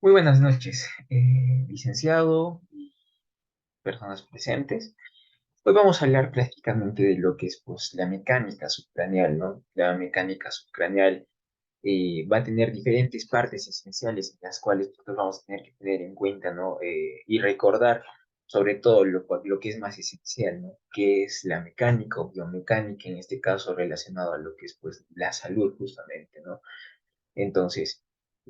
Muy buenas noches, licenciado y personas presentes. Hoy vamos a hablar prácticamente de lo que es pues, la mecánica subcraneal, ¿no? La mecánica subcraneal va a tener diferentes partes esenciales en las cuales nosotros vamos a tener que tener en cuenta, ¿no? Y recordar sobre todo lo que es más esencial, ¿no? Que es la mecánica o biomecánica, en este caso relacionado a lo que es pues la salud justamente, ¿no? Entonces,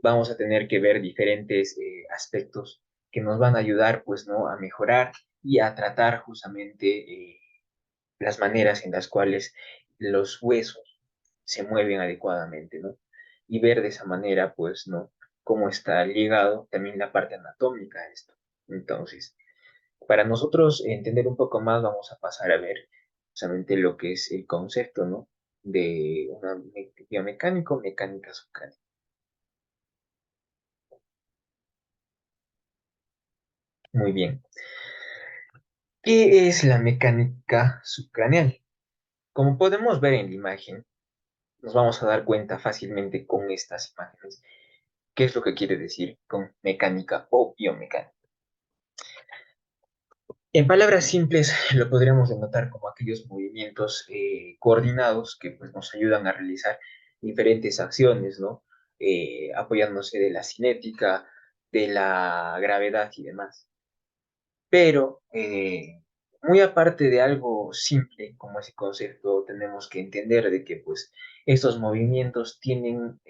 vamos a tener que ver diferentes aspectos que nos van a ayudar, pues, ¿no? A mejorar y a tratar justamente las maneras en las cuales los huesos se mueven adecuadamente, ¿no? Y ver de esa manera, pues, ¿no? Cómo está ligado también la parte anatómica a esto. Entonces, para nosotros entender un poco más, vamos a pasar a ver justamente lo que es el concepto, ¿no? De una biomecánico, mecánica subcránea. Muy bien. ¿Qué es la mecánica subcraneal? Como podemos ver en la imagen, nos vamos a dar cuenta fácilmente con estas imágenes qué es lo que quiere decir con mecánica o biomecánica. En palabras simples, lo podríamos denotar como aquellos movimientos coordinados que pues, nos ayudan a realizar diferentes acciones, ¿no? Apoyándose de la cinética, de la gravedad y demás. Pero, muy aparte de algo simple como ese concepto, tenemos que entender de que pues estos movimientos tienen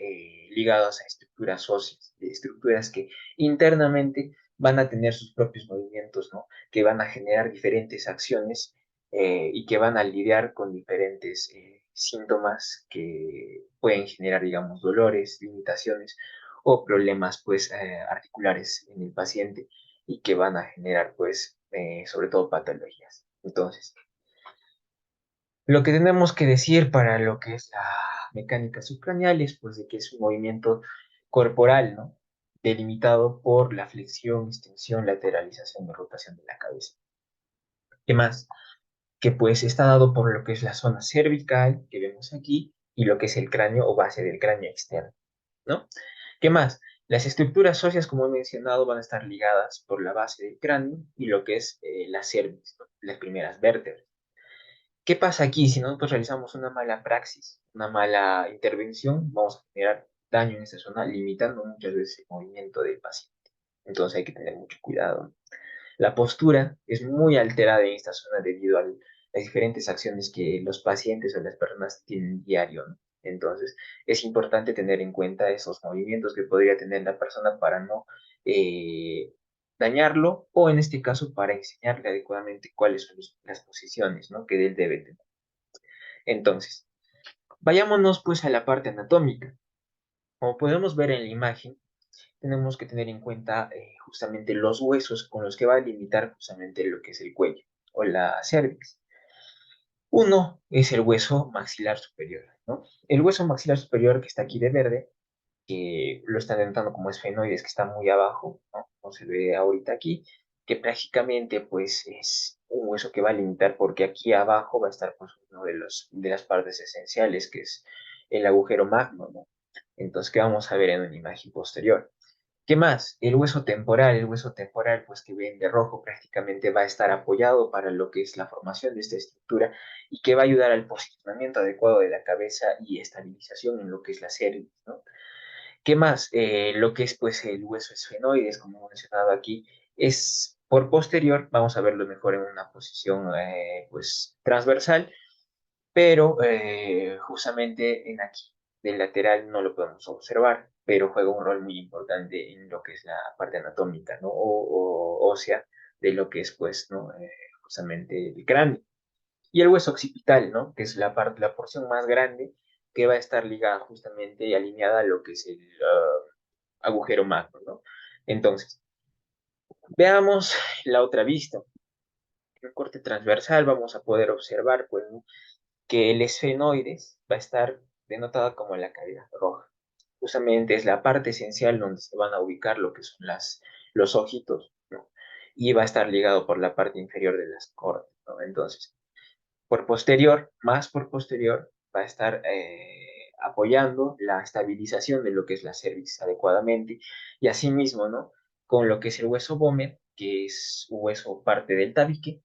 ligados a estructuras óseas, estructuras que internamente van a tener sus propios movimientos, ¿no? Que van a generar diferentes acciones y que van a lidiar con diferentes síntomas que pueden generar, digamos, dolores, limitaciones o problemas pues articulares en el paciente y que van a generar, pues, sobre todo patologías. Entonces, lo que tenemos que decir para lo que es la mecánica subcraneal es, pues, de que es un movimiento corporal, ¿no? Delimitado por la flexión, extensión, lateralización y rotación de la cabeza. ¿Qué más? Que, pues, está dado por lo que es la zona cervical, que vemos aquí, y lo que es el cráneo o base del cráneo externo, ¿no? ¿Qué más? Las estructuras óseas, como he mencionado, van a estar ligadas por la base del cráneo y lo que es la cervix, ¿no? Las primeras vértebras. ¿Qué pasa aquí? Si nosotros realizamos una mala praxis, una mala intervención, vamos a generar daño en esa zona, limitando muchas veces el movimiento del paciente. Entonces hay que tener mucho cuidado. La postura es muy alterada en esta zona debido a las diferentes acciones que los pacientes o las personas tienen diario, ¿no? Entonces, es importante tener en cuenta esos movimientos que podría tener la persona para no eh, dañarlo o en este caso para enseñarle adecuadamente cuáles son las posiciones, ¿no? Que él debe tener. Entonces, vayámonos pues a la parte anatómica. Como podemos ver en la imagen, tenemos que tener en cuenta justamente los huesos con los que va a limitar justamente lo que es el cuello o la cervix. Uno es el hueso maxilar superior, ¿no? El hueso maxilar superior que está aquí de verde, que lo están denotando como esfenoides, que está muy abajo, ¿no? No se ve ahorita aquí, que prácticamente pues es un hueso que va a limitar porque aquí abajo va a estar pues uno de las partes esenciales, que es el agujero magno, ¿no? Entonces, ¿qué vamos a ver en una imagen posterior? ¿Qué más? El hueso temporal, pues que ven de rojo, prácticamente va a estar apoyado para lo que es la formación de esta estructura y que va a ayudar al posicionamiento adecuado de la cabeza y estabilización en lo que es la cerviz, ¿no? ¿Qué más? Lo que es pues el hueso esfenoides, como he mencionado aquí, es por posterior, vamos a verlo mejor en una posición pues transversal, pero justamente en aquí del lateral no lo podemos observar, pero juega un rol muy importante en lo que es la parte anatómica, ¿no? O ósea de lo que es, pues, ¿no? Justamente el cráneo. Y el hueso occipital, ¿no? Que es la parte, la porción más grande que va a estar ligada justamente y alineada a lo que es el agujero magno, ¿no? Entonces, veamos la otra vista. En un corte transversal vamos a poder observar, pues, ¿no? Que el esfenoides va a estar denotada como la cavidad roja. Justamente es la parte esencial donde se van a ubicar lo que son los ojitos, ¿no? Y va a estar ligado por la parte inferior de las córneas, ¿no? Entonces, por posterior, más por posterior, va a estar apoyando la estabilización de lo que es la cervix adecuadamente, y asimismo, ¿no? Con lo que es el hueso Bomer, que es un hueso parte del tabique,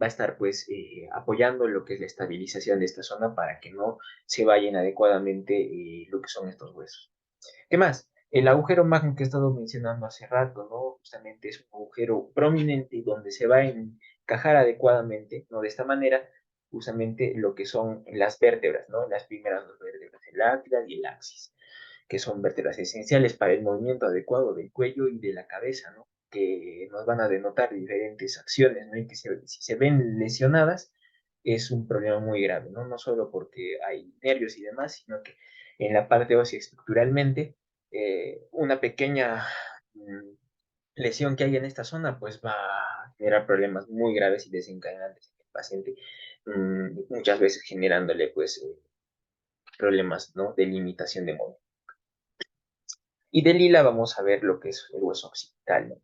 va a estar pues apoyando lo que es la estabilización de esta zona para que no se vayan adecuadamente lo que son estos huesos. ¿Qué más? El agujero magno que he estado mencionando hace rato, ¿no? Justamente es un agujero prominente donde se va a encajar adecuadamente, ¿no? De esta manera, justamente lo que son las vértebras, ¿no? Las primeras dos vértebras, el atlas y el axis, que son vértebras esenciales para el movimiento adecuado del cuello y de la cabeza, ¿no? Que nos van a denotar diferentes acciones, ¿no? Y que si se ven lesionadas, es un problema muy grave, ¿no? No solo porque hay nervios y demás, sino que en la parte ósea estructuralmente, una pequeña lesión que hay en esta zona, pues va a generar problemas muy graves y desencadenantes en el paciente, muchas veces generándole, pues, problemas, ¿no? De limitación de movimiento. Y de lila vamos a ver lo que es el hueso occipital, ¿no?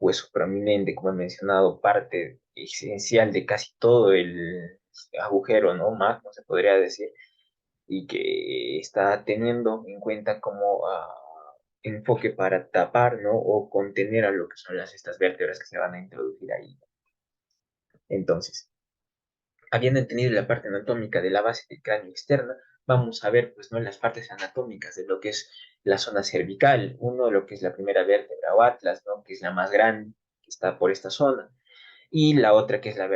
Hueso prominente, como he mencionado, parte esencial de casi todo el agujero, ¿no? Magno, se podría decir, y que está teniendo en cuenta como enfoque para tapar, ¿no? O contener a lo que son estas vértebras que se van a introducir ahí. Entonces, habiendo entendido la parte anatómica de la base del cráneo externa, vamos a ver, pues, ¿no? Las partes anatómicas de lo que es la zona cervical, uno, lo que es la primera vértebra o atlas, ¿no? Que es la más grande, que está por esta zona, y la otra que es la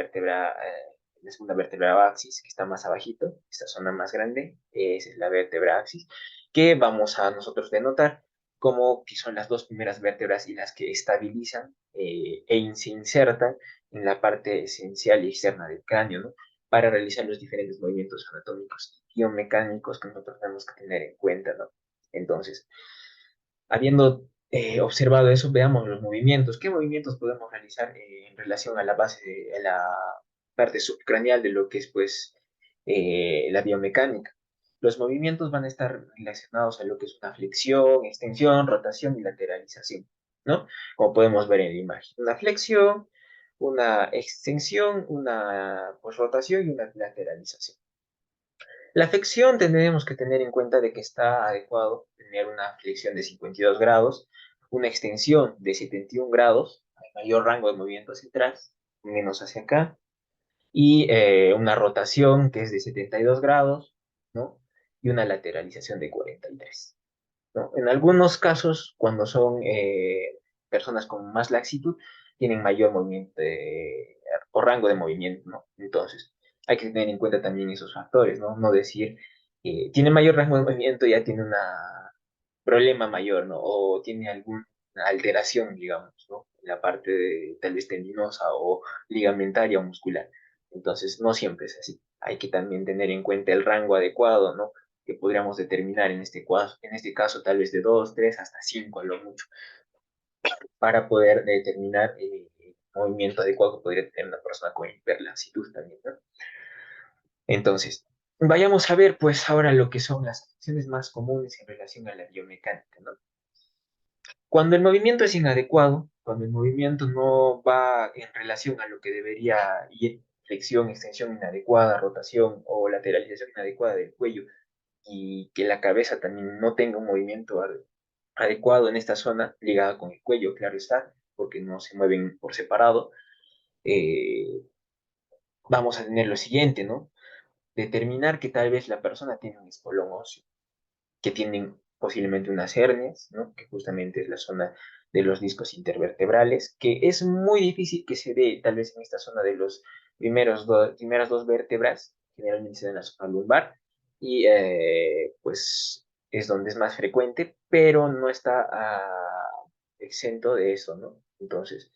segunda vértebra axis, que está más abajito, esta zona más grande, esa es la vértebra axis, que vamos a nosotros denotar como que son las dos primeras vértebras y las que estabilizan se insertan en la parte esencial y externa del cráneo, ¿no? Para realizar los diferentes movimientos anatómicos y biomecánicos que nosotros tenemos que tener en cuenta, ¿no? Entonces, habiendo observado eso, veamos los movimientos. ¿Qué movimientos podemos realizar en relación a la base de la parte subcraneal de lo que es, pues, la biomecánica? Los movimientos van a estar relacionados a lo que es una flexión, extensión, rotación y lateralización, ¿no? Como podemos ver en la imagen. Una flexión, una extensión, una pues, rotación y una lateralización. La flexión tendremos que tener en cuenta de que está adecuado tener una flexión de 52 grados, una extensión de 71 grados, hay mayor rango de movimiento hacia atrás, menos hacia acá, y una rotación que es de 72 grados, ¿no? Y una lateralización de 43, ¿no? En algunos casos, cuando son personas con más laxitud, tienen mayor movimiento o rango de movimiento, ¿no? Entonces, hay que tener en cuenta también esos factores, ¿no? No decir, tiene mayor rango de movimiento, ya tiene un problema mayor, ¿no? O tiene alguna alteración, digamos, ¿no? En la parte tal vez tendinosa o ligamentaria o muscular. Entonces, no siempre es así. Hay que también tener en cuenta el rango adecuado, ¿no? Que podríamos determinar en este caso tal vez de 2 3 hasta 5 a lo mucho, para poder determinar el movimiento adecuado que podría tener una persona con hiperlaxitud también, ¿no? Entonces, vayamos a ver pues ahora lo que son las acciones más comunes en relación a la biomecánica, ¿no? Cuando el movimiento es inadecuado, cuando el movimiento no va en relación a lo que debería ir, flexión, extensión inadecuada, rotación o lateralización inadecuada del cuello, y que la cabeza también no tenga un movimiento adecuado en esta zona, ligada con el cuello, claro está, porque no se mueven por separado, eh, vamos a tener lo siguiente, ¿no? Determinar que tal vez la persona tiene un espolón óseo, que tienen posiblemente unas hernias, ¿no? Que justamente es la zona de los discos intervertebrales, que es muy difícil que se dé tal vez en esta zona de los primeras dos vértebras, generalmente se da en la zona lumbar, y pues es donde es más frecuente, pero no está exento de eso, ¿no? Entonces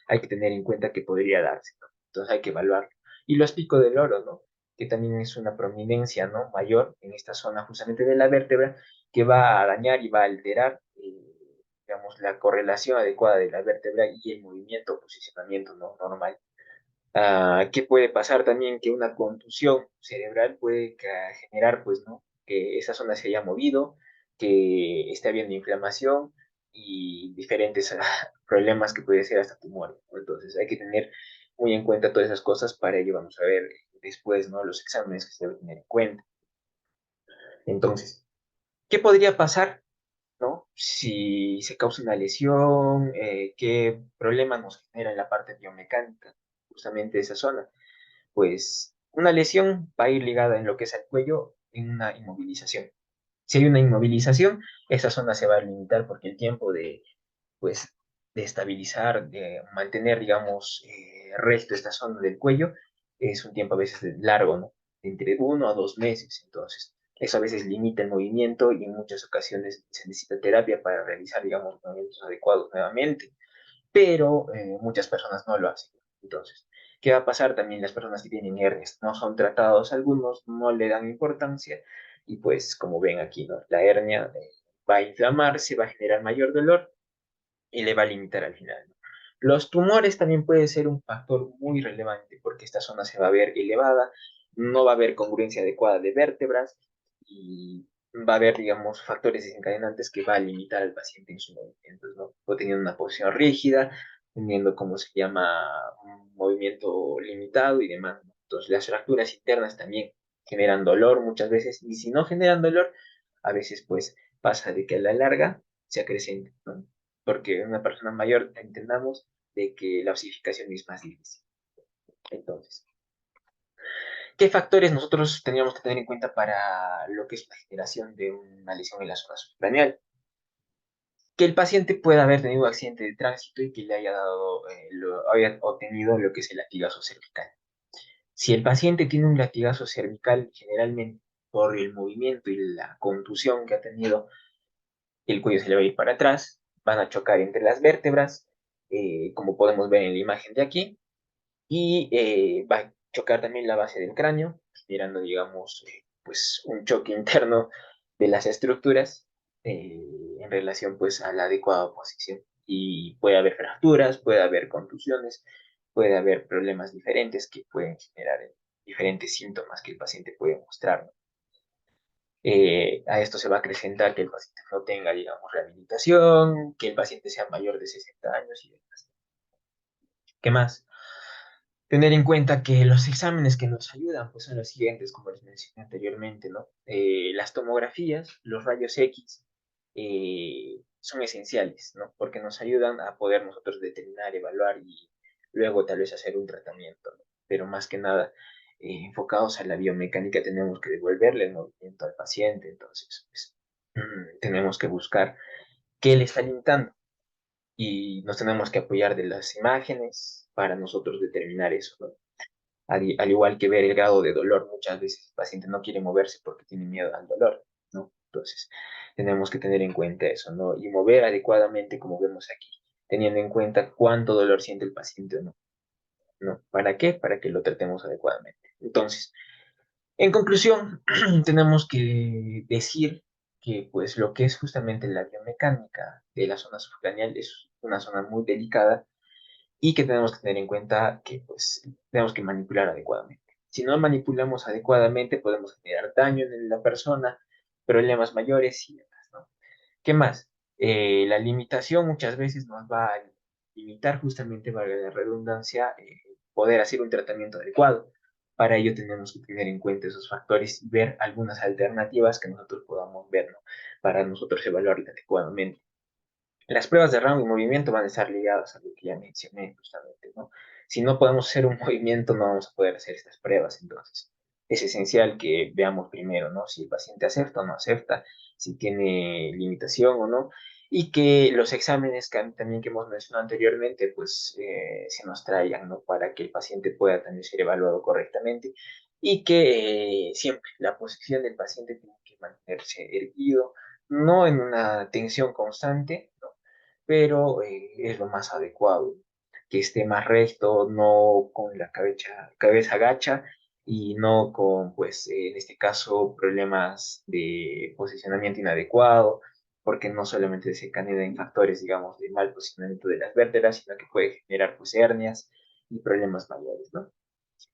hay que tener en cuenta que podría darse, ¿no? Entonces hay que evaluarlo. Y los picos del oro, ¿no? Que también es una prominencia, ¿no? Mayor en esta zona justamente de la vértebra, que va a dañar y va a alterar, digamos, la correlación adecuada de la vértebra y el movimiento o posicionamiento, ¿no? Normal. ¿Qué puede pasar también? Que una contusión cerebral puede generar, pues, ¿no? Que esa zona se haya movido, que esté habiendo inflamación y diferentes problemas que puede ser hasta tumores, ¿no? Entonces hay que tener muy en cuenta todas esas cosas. Para ello vamos a ver después, ¿no? Los exámenes que se deben tener en cuenta. Entonces, ¿Qué podría pasar, ¿no? Si se causa una lesión, qué problema nos genera en la parte biomecánica, justamente esa zona. Pues una lesión va a ir ligada en lo que es el cuello en una inmovilización. Si hay una inmovilización, esa zona se va a limitar porque el tiempo de, pues, de estabilizar, de mantener, digamos, recto esta zona del cuello, es un tiempo a veces largo, ¿no? Entre 1 a 2 meses. Entonces, eso a veces limita el movimiento y en muchas ocasiones se necesita terapia para realizar, digamos, movimientos adecuados nuevamente, pero muchas personas no lo hacen. Entonces, ¿qué va a pasar? También las personas que tienen hernias no son tratados, algunos no le dan importancia y pues como ven aquí, ¿no? La hernia va a inflamarse, va a generar mayor dolor y le va a limitar al final, ¿no? Los tumores también puede ser un factor muy relevante porque esta zona se va a ver elevada, no va a haber congruencia adecuada de vértebras y va a haber, digamos, factores desencadenantes que va a limitar al paciente en sus movimientos, ¿no? O teniendo una posición rígida, teniendo, como se llama, un movimiento limitado y demás, ¿no? Entonces, las fracturas internas también generan dolor muchas veces y si no generan dolor, a veces pues pasa de que a la larga se acrecenta, ¿no? Porque una persona mayor entendamos de que la osificación es más difícil. Entonces, ¿qué factores nosotros tendríamos que tener en cuenta para lo que es la generación de una lesión en la zona subcraneal? Que el paciente pueda haber tenido un accidente de tránsito y que le haya dado, haya obtenido lo que es el latigazo cervical. Si el paciente tiene un latigazo cervical, generalmente por el movimiento y la contusión que ha tenido, el cuello se le va a ir para atrás, van a chocar entre las vértebras, como podemos ver en la imagen de aquí, y va a chocar también la base del cráneo, generando, digamos, pues un choque interno de las estructuras en relación pues a la adecuada posición. Y puede haber fracturas, puede haber contusiones, puede haber problemas diferentes que pueden generar diferentes síntomas que el paciente puede mostrar, ¿no? A esto se va a acrecentar que el paciente no tenga, digamos, rehabilitación, que el paciente sea mayor de 60 años y demás. ¿Qué más? Tener en cuenta que los exámenes que nos ayudan pues son los siguientes, como les mencioné anteriormente, ¿no? Las tomografías, los rayos X, son esenciales, ¿no? Porque nos ayudan a poder nosotros determinar, evaluar y luego tal vez hacer un tratamiento, ¿no? Pero más que nada, enfocados a la biomecánica, tenemos que devolverle el movimiento al paciente, entonces, pues, tenemos que buscar qué le está limitando y nos tenemos que apoyar de las imágenes para nosotros determinar eso, ¿no? Al igual que ver el grado de dolor, muchas veces el paciente no quiere moverse porque tiene miedo al dolor, ¿no? Entonces, tenemos que tener en cuenta eso, ¿no? Y mover adecuadamente, como vemos aquí, teniendo en cuenta cuánto dolor siente el paciente o no, ¿no? ¿Para qué? Para que lo tratemos adecuadamente. Entonces, en conclusión, tenemos que decir que, pues, lo que es justamente la biomecánica de la zona subcraneal es una zona muy delicada y que tenemos que tener en cuenta que pues tenemos que manipular adecuadamente. Si no manipulamos adecuadamente podemos generar daño en la persona, problemas mayores y demás, ¿no? ¿Qué más? La limitación muchas veces nos va a limitar justamente, valga la redundancia, poder hacer un tratamiento adecuado. Para ello tenemos que tener en cuenta esos factores y ver algunas alternativas que nosotros podamos ver, ¿no? Para nosotros evaluarla adecuadamente. Las pruebas de rango y movimiento van a estar ligadas a lo que ya mencioné justamente, ¿no? Si no podemos hacer un movimiento, no vamos a poder hacer estas pruebas. Entonces, es esencial que veamos primero, ¿no? Si el paciente acepta o no acepta, si tiene limitación o no, y que los exámenes también que hemos mencionado anteriormente, pues se nos traigan, ¿no? Para que el paciente pueda también ser evaluado correctamente y que siempre la posición del paciente tiene que mantenerse erguido, no en una tensión constante, ¿no? Pero es lo más adecuado, que esté más recto, no con la cabeza gacha y no con, pues, en este caso, problemas de posicionamiento inadecuado, porque no solamente se en factores, digamos, de mal posicionamiento de las vértebras, sino que puede generar, pues, hernias y problemas mayores, ¿no?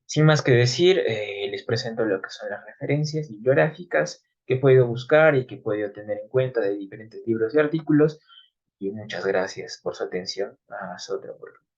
Sin más que decir, les presento lo que son las referencias bibliográficas que he podido buscar y que he podido tener en cuenta de diferentes libros y artículos. Y muchas gracias por su atención. Hasta otra oportunidad.